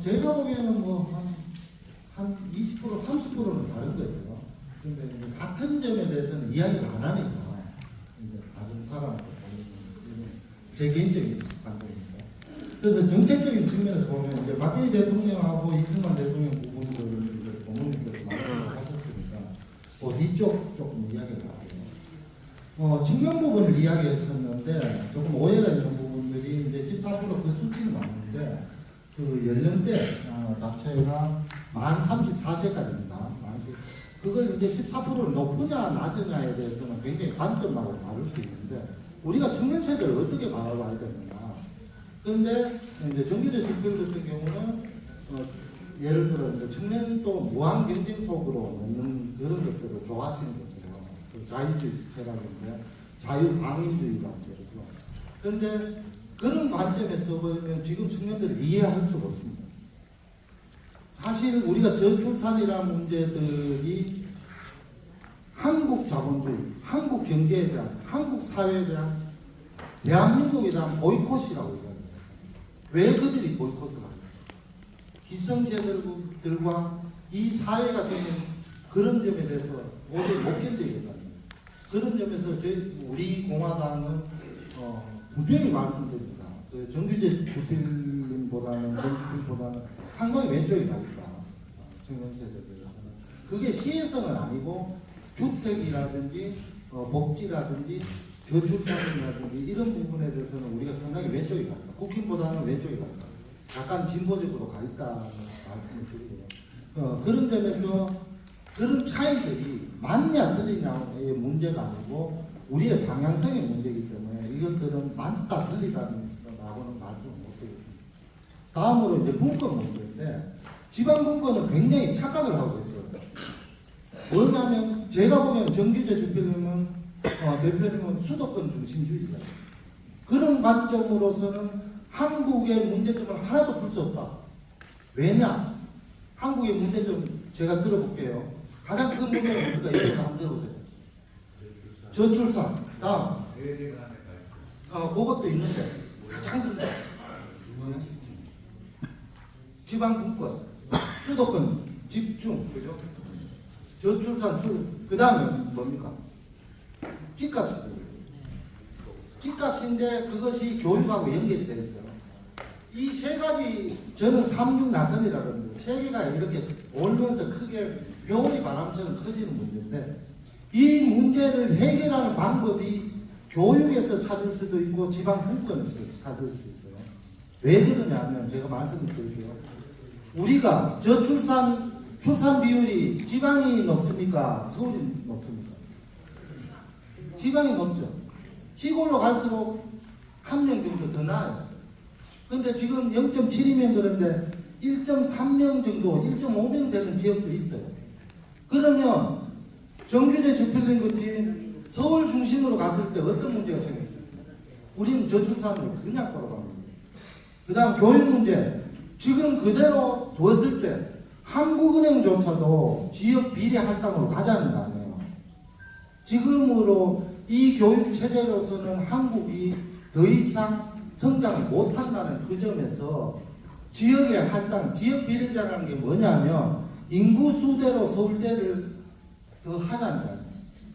제가 보기에는 한 20%, 30%는 다른 것 같아요. 근데 이제 같은 점에 대해서는 이야기를 안 하니까, 이제 다른 사람한테 보는 제 개인적인 관점입니다. 그래서 정책적인 측면에서 보면, 이제 박정희 대통령하고 이승만 대통령 부분들을 이제 부모님께서 말씀을 하셨으니까, 뒤쪽 조금 이야기를 할게요. 측면 부분을 이야기하셨는데, 조금 오해가 있는 부분들이 이제 14% 그 수치는 맞는데, 그 연령대 자체가 만 34세까지입니다. 그걸 이제 14%를 높으냐 낮으냐에 대해서는 굉장히 관점마다 다를 수 있는데, 우리가 청년 세대를 어떻게 바라봐야 되느냐. 그런데 이제 정규제 주필 같은 경우는 예를 들어 이제 청년도 무한 경쟁 속으로 넣는 그런 것들을 좋아하시는 거죠. 그 자유주의 체락인데 자유방임주의라고 그러죠. 그런데 그런 관점에서 보면 지금 청년들을 이해할 수가 없습니다. 사실 우리가 저출산이라는 문제들이 한국 자본주의, 한국 경제에 대한, 한국 사회에 대한, 대한민국에 대한 보이콧이라고 얘기합니다. 왜 그들이 보이콧을 합니까? 기성세대들과 이 사회가 지금 그런 점에 대해서 도저히 못 견디겠다. 그런 점에서 우리 공화당은 분명히 말씀드립니다. 그 정규제 주필보다는 상당히 왼쪽이 나옵니다. 청년 세대에 대해서는. 그게 시혜성은 아니고 주택이라든지 복지라든지 저출산이라든지 이런 부분에 대해서는 우리가 상당히 왼쪽이 갑니다. 국힘보다는 왼쪽이 갑니다. 약간 진보적으로 가 있다는 말씀을 드리고요. 그런 점에서 그런 차이들이 맞냐 틀리냐의 문제가 아니고 우리의 방향성의 문제이기 때문에 이것들은 맞다 틀리다라고는 말씀을 못드리겠습니다. 다음으로 이제 분권 문제인데, 지방 분권은 굉장히 착각을 하고 있어요. 뭐냐면 제가 보기에는 정규제 주필님은 대표님은 수도권 중심주의자예요. 그런 관점으로서는 한국의 문제점을 하나도 풀 수 없다. 왜냐? 한국의 문제점 제가 들어볼게요. 가장 큰 문제는 우리가 이렇게 한번 들어보세요. 저출산. 다음. 그것도 있는데 가장 큰 거. 지방 분권, 수도권 집중, 그죠? 저출산, 그 다음에 뭡니까? 집값이죠. 집값인데 그것이 교육하고 연결되어 있어요. 이 세 가지, 저는 삼중 나선이라고 합니다. 세 개가 이렇게 돌면서 크게 겨울이 바람처럼 커지는 문제인데, 이 문제를 해결하는 방법이 교육에서 찾을 수도 있고 지방 분권에서 찾을 수 있어요. 왜 그러냐면 제가 말씀을 드릴게요. 우리가 출산 비율이 지방이 높습니까? 서울이 높습니까? 지방이 높죠. 시골로 갈수록 한 명 정도 더 나아요. 근데 지금 0.7이면 그런데 1.3명 정도, 1.5명 되는 지역도 있어요. 그러면 정규제 주필님 같이 서울 중심으로 갔을 때 어떤 문제가 생겼어요? 우리는 저출산으로 그냥 걸어갑니다. 그 다음 교육 문제. 지금 그대로 두었을 때 한국은행조차도 지역 비례 할당으로 가자는 거 아니에요. 지금으로 이 교육 체제로서는 한국이 더 이상 성장을 못한다는 그 점에서 지역의 할당, 지역 비례자라는 게 뭐냐면 인구 수대로 서울대를 더 하자는 거예요.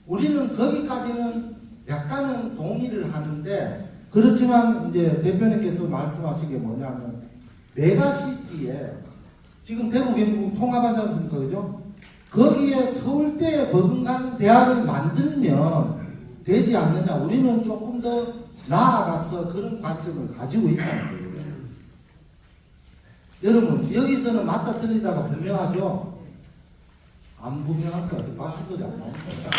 우리는 거기까지는 약간은 동의를 하는데, 그렇지만 이제 대표님께서 말씀하신 게 뭐냐면 메가시티에 지금 대구 경북 통합하지 않습니까? 그죠? 거기에 서울대에 버금가는 대학을 만들면 되지 않느냐. 우리는 조금 더 나아가서 그런 관점을 가지고 있다는 거예요. 여러분, 여기서는 맞다 틀리다가 분명하죠? 안 분명할 것 같아요. 박수들이 안 나옵니다.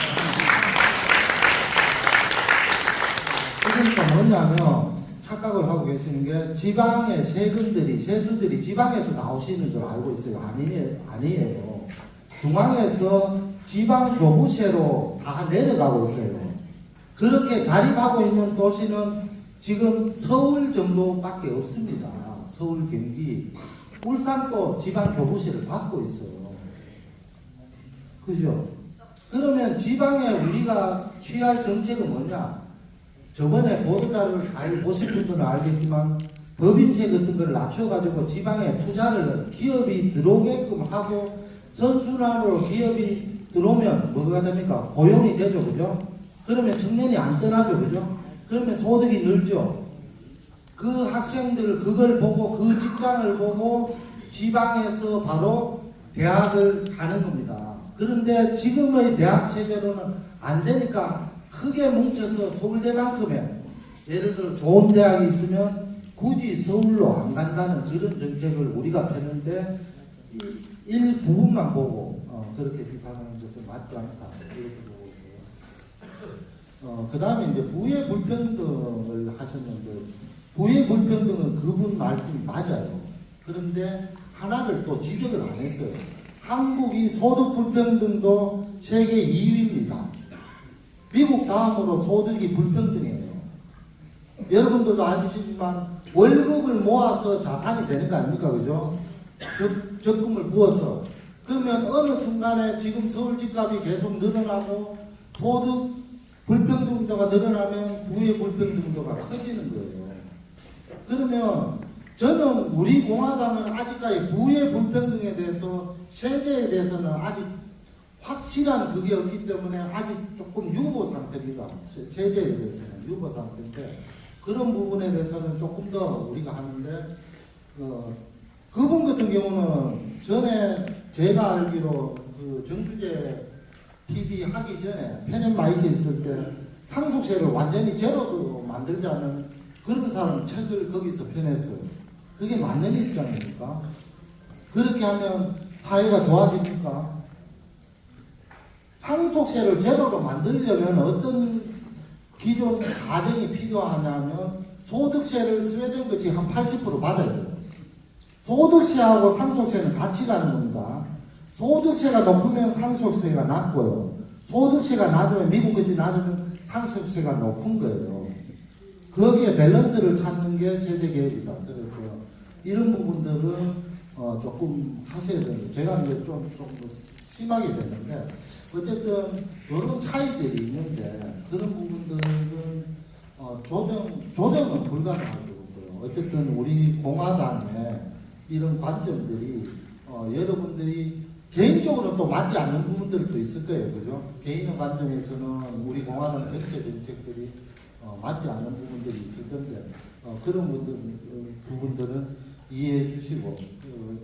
그러니까 뭐냐면 착각을 하고 계시는 게 지방의 세금들이, 세수들이 지방에서 나오시는 줄 알고 있어요. 아니에요. 중앙에서 지방 교부세로 다 내려가고 있어요. 그렇게 자립하고 있는 도시는 지금 서울 정도밖에 없습니다. 서울, 경기, 울산도 지방 교부세를 받고 있어요. 그죠? 그러면 지방에 우리가 취할 정책은 뭐냐? 저번에 보도자료를 잘 보신 분들은 알겠지만 법인세 같은 걸 낮춰가지고 지방에 투자를 기업이 들어오게끔 하고 선순환으로 기업이 들어오면 뭐가 됩니까? 고용이 되죠, 그죠? 그러면 청년이 안 떠나죠, 그죠? 그러면 소득이 늘죠. 그 학생들 그걸 보고 그 직장을 보고 지방에서 바로 대학을 가는 겁니다. 그런데 지금의 대학 체제로는 안 되니까 크게 뭉쳐서 서울대만큼의 예를 들어 좋은 대학이 있으면 굳이 서울로 안 간다는 그런 정책을 우리가 폈는데 일부분만 보고 그렇게 비판하는 것은 맞지 않다 이렇게 보고 있어요. 그 다음에 이제 부의 불평등을 하셨는데 부의 불평등은 그분 말씀이 맞아요. 그런데 하나를 또 지적을 안 했어요. 한국이 소득 불평등도 세계 2위입니다. 미국 다음으로 소득이 불평등해요. 여러분들도 아시지만 월급을 모아서 자산이 되는 거 아닙니까? 그죠? 적금을 부어서. 그러면 어느 순간에 지금 서울 집값이 계속 늘어나고 소득 불평등도가 늘어나면 부의 불평등도가 커지는 거예요. 그러면 저는 우리 공화당은 아직까지 부의 불평등에 대해서 세제에 대해서는 아직 확실한 그게 없기 때문에 아직 조금 유보 상태입니다. 세제에 대해서는 유보 상태인데 그런 부분에 대해서는 조금 더 우리가 하는데 그분 같은 경우는 전에 제가 알기로 그 정규제 TV 하기 전에 펜앤마이크 있을 때 상속세를 완전히 제로로 만들자는 그런 사람 책을 거기서 펴냈어요. 그게 맞는 입장입니까? 그렇게 하면 사회가 좋아집니까? 상속세를 제로로 만들려면 어떤 기존 가정이 필요하냐면 소득세를 스웨덴 같이 한 80% 받아야 돼요. 소득세하고 상속세는 같이 가는 겁니다. 소득세가 높으면 상속세가 낮고요. 소득세가 낮으면 미국 같이 낮으면 상속세가 높은 거예요. 거기에 밸런스를 찾는 게 세제개혁이다. 그래서 이런 부분들은 조금 하셔야 되는데 제가 이제 좀 심하게 되는데 어쨌든 이런 차이들이 있는데 그런 부분들은 조정은 불가능할 거고요. 어쨌든 우리 공화당의 이런 관점들이 여러분들이 개인적으로 또 맞지 않는 부분들도 있을 거예요. 그죠? 개인의 관점에서는 우리 공화당 전체 정책들이 맞지 않는 부분들이 있을 건데 그런 부분들은 이해해 주시고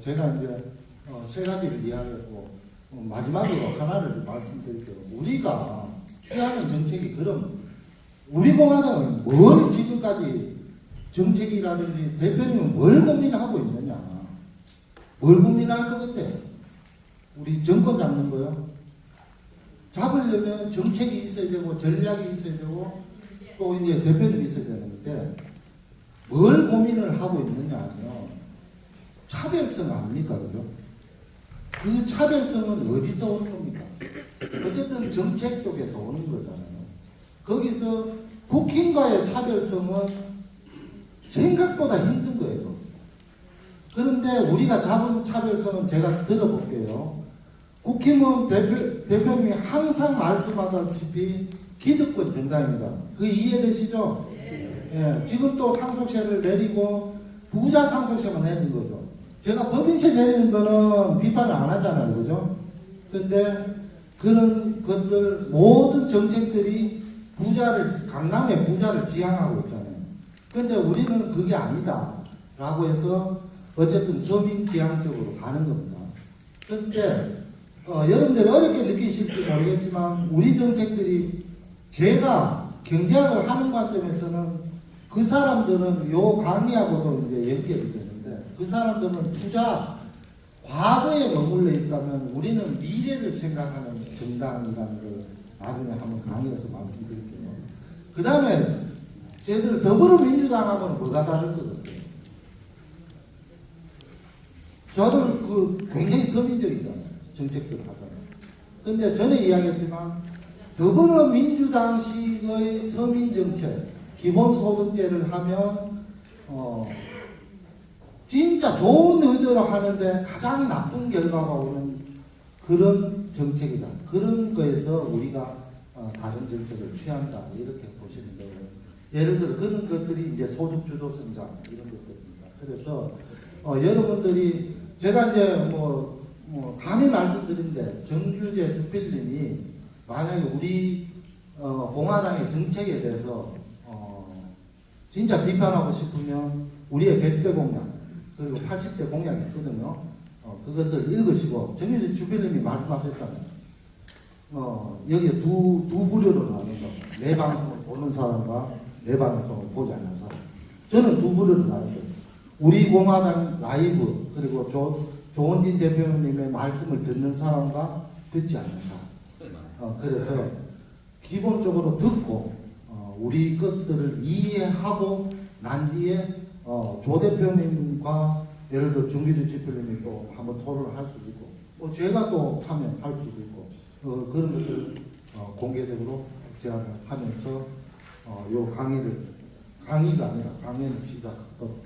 제가 이제 세 가지를 이야기했고 마지막으로 하나를 말씀드릴게요. 우리가 취하는 정책이 그럼 우리 공화당은 뭘 지금까지 정책이라든지 대표님은 뭘 고민하고 있느냐? 뭘 고민할 것 같아요? 우리 정권 잡는 거요? 잡으려면 정책이 있어야 되고 전략이 있어야 되고 또 이제 대표님이 있어야 되는데 뭘 고민을 하고 있느냐 하면 차별성 아닙니까? 그죠? 그 차별성은 어디서 오는 겁니까? 어쨌든 정책 쪽에서 오는 거잖아요. 거기서 국힘과의 차별성은 생각보다 힘든 거예요. 그런데 우리가 잡은 차별성은 제가 들어볼게요. 국힘은 대표님이 항상 말씀하다시피 기득권 정당입니다. 그 이해되시죠? 예, 지금 또 상속세를 내리고 부자 상속세만 내리는 거죠. 제가 법인세 내리는 거는 비판을 안 하잖아요. 그죠? 근데 그런 것들 모든 정책들이 강남의 부자를 지향하고 있잖아요. 근데 우리는 그게 아니다 라고 해서 어쨌든 서민 지향 쪽으로 가는 겁니다. 그런데 여러분들이 어렵게 느끼실지 모르겠지만 우리 정책들이 제가 경제학을 하는 관점에서는 그 사람들은 요 강의하고도 이제 연결이 되는데 그 사람들은 과거에 머물러 있다면 우리는 미래를 생각하는 정당이라는 걸 나중에 한번 강의에서 말씀드릴게요. 그 다음에 저희들 더불어민주당하고는 뭐가 다른 것 같아요? 저는 굉장히 서민적이잖아요. 정책들을 하잖아요. 근데 전에 이야기했지만 더불어민주당식의 서민정책, 기본소득제를 하면 진짜 좋은 의도로 하는데 가장 나쁜 결과가 오는 그런 정책이다. 그런 거에서 우리가 다른 정책을 취한다. 이렇게 보시는 거예요. 예를 들어 그런 것들이 이제 소득주도 성장 이런 것들. 그래서 여러분들이 제가 이제 감히 말씀드린데 정규재 주필님이 만약에 우리 공화당의 정책에 대해서 진짜 비판하고 싶으면 우리의 100대 공약 그리고 80대 공약이 있거든요. 그것을 읽으시고 정규재 주필님이 말씀하셨잖아요. 여기에 두 부류로 나눈다고. 내 방송을 보는 사람과 내 방송을 보지 않는 사람. 저는 두 부류로 나눈거예요. 우리 공화당 라이브 그리고 조원진 대표님의 말씀을 듣는 사람과 듣지 않는 사람. 그래서 기본적으로 듣고 우리 것들을 이해하고 난 뒤에 조 대표님과 예를 들어 정규재 지표님이 또 한번 토론을 할 수도 있고 제가 또 하면 할 수도 있고 그런 것들을 공개적으로 제안을 하면서 요 강의가 아니라 강연을 시작하도록